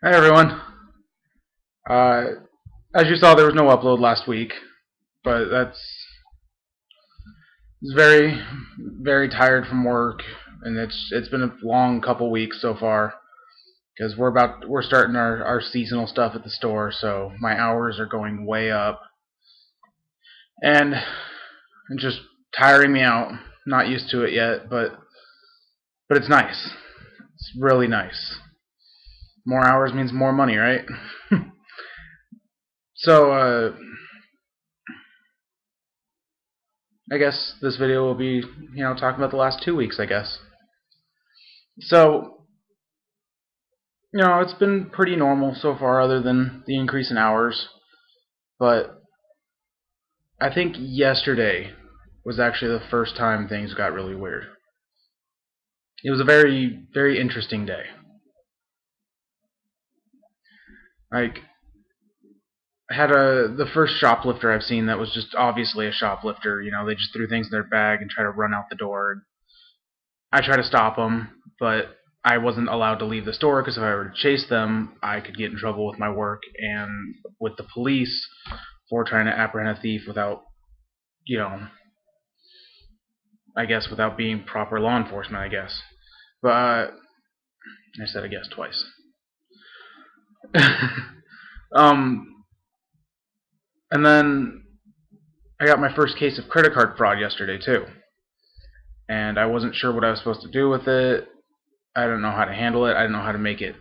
Hi everyone. Uh, as you saw, there was no upload last week, but that's it's very tired from work, and it's been a long couple weeks so far because we're starting our seasonal stuff at the store, so my hours are going way up, and it's just tiring me out. Not used to it yet, but it's nice. It's really nice. More hours means more money, right? So I guess this video will be, talking about the last 2 weeks, I guess. So, it's been pretty normal so far, other than the increase in hours. But I think yesterday was actually the first time things got really weird. It was a very interesting day. Like, I had the first shoplifter I've seen that was just obviously a shoplifter. They just threw things in their bag and try to run out the door. I tried to stop them, but I wasn't allowed to leave the store because if I were to chase them, I could get in trouble with my work and with the police for trying to apprehend a thief without, you know, I guess without being proper law enforcement, I guess. But I said I guess twice. um, and then I got my first case of credit card fraud yesterday too, and I wasn't sure what I was supposed to do with it. I didn't know how to handle it. I didn't know how to make it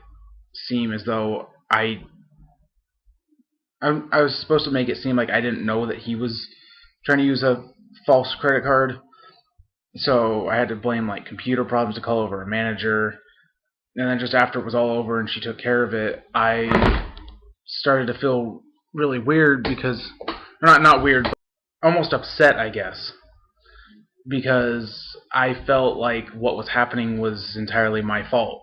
seem as though I was supposed to make it seem like I didn't know that he was trying to use a false credit card. So I had to blame like computer problems to call over a manager. And then just after it was all over and she took care of it, I started to feel really weird because, or not weird, but almost upset, I guess, because I felt like what was happening was entirely my fault.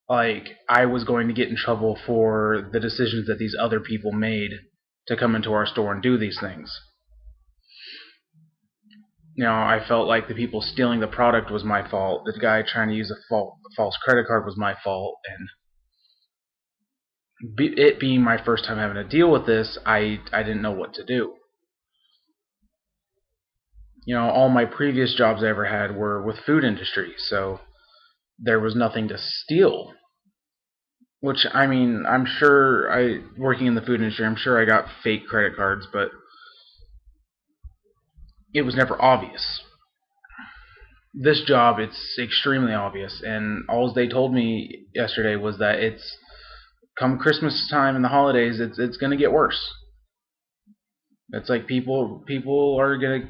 Like I was going to get in trouble for the decisions that these other people made to come into our store and do these things. I felt like the people stealing the product was my fault. The guy trying to use a false credit card was my fault, and it being my first time having to deal with this, I didn't know what to do. All my previous jobs I ever had were with food industry, so there was nothing to steal. Which I mean, I'm sure working in the food industry, I'm sure I got fake credit cards, but it was never obvious. This job, it's extremely obvious, and all they told me yesterday was that it's come Christmas time and the holidays, it's gonna get worse. It's like people are gonna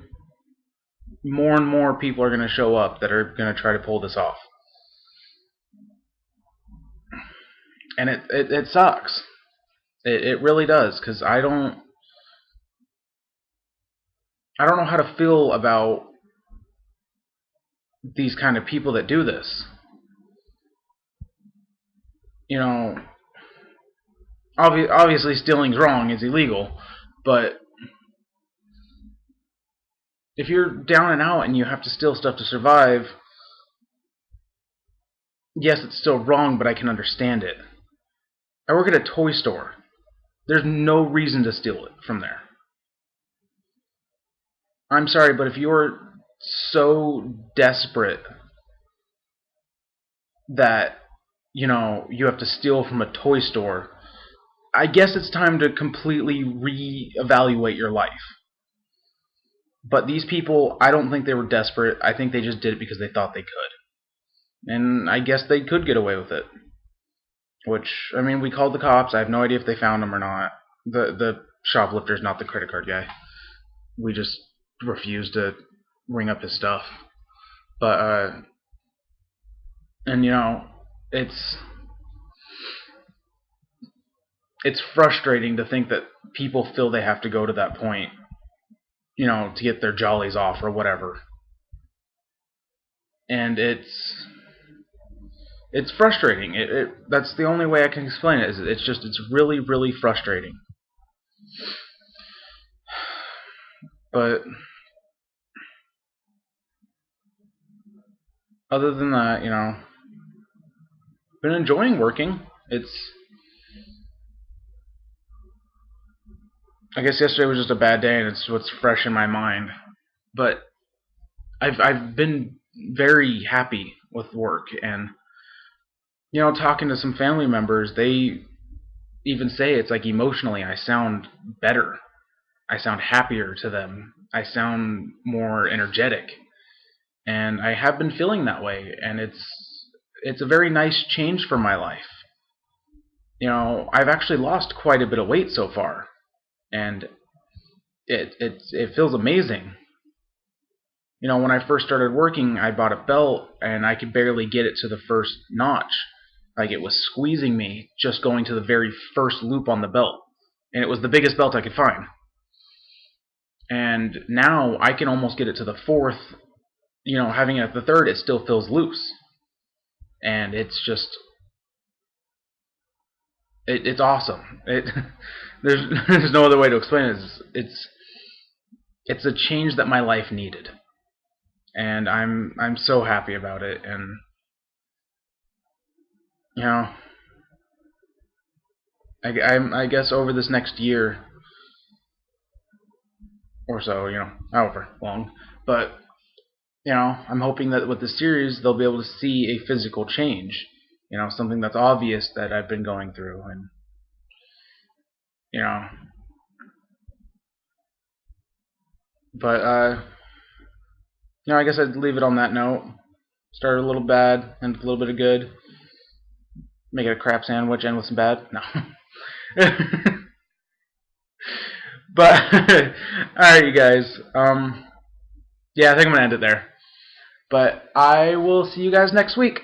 more and more people are gonna show up that are gonna try to pull this off, and it sucks. It really does because I don't know how to feel about these kind of people that do this. You know, obviously stealing's wrong, it's illegal, but if you're down and out and you have to steal stuff to survive, yes, it's still wrong, but I can understand it. I work at a toy store. There's no reason to steal it from there. I'm sorry, but if you're so desperate that, you have to steal from a toy store, I guess it's time to completely reevaluate your life. But these people, I don't think they were desperate. I think they just did it because they thought they could. And I guess they could get away with it. Which, I mean, we called the cops. I have no idea if they found them or not. The shoplifter's not the credit card guy. We just refused to ring up his stuff. But, and it's it's frustrating to think that people feel they have to go to that point, to get their jollies off or whatever. And it's frustrating. That's the only way I can explain it. It's really frustrating. But other than that, been enjoying working. I guess yesterday was just a bad day, and it's what's fresh in my mind. But I've been very happy with work, and talking to some family members, they even say it's like emotionally I sound better. I sound happier to them. I sound more energetic, and I have been feeling that way, and it's a very nice change for my life. I've actually lost quite a bit of weight so far, and it feels amazing. When I first started working, I bought a belt and I could barely get it to the first notch. Like, it was squeezing me just going to the very first loop on the belt, and it was the biggest belt I could find. And now I can almost get it to the fourth. Having it at the third, it still feels loose, and it's just it's awesome. There's no other way to explain it. It's a change that my life needed, and I'm so happy about it. And I guess over this next year or so, however long, but I'm hoping that with the series they'll be able to see a physical change, something that's obvious that I've been going through, and but I guess I'd leave it on that note. Start a little bad, end with a little bit of good. Make it a crap sandwich, end with some bad. No. But alright, you guys. Yeah, I think I'm gonna end it there. But I will see you guys next week.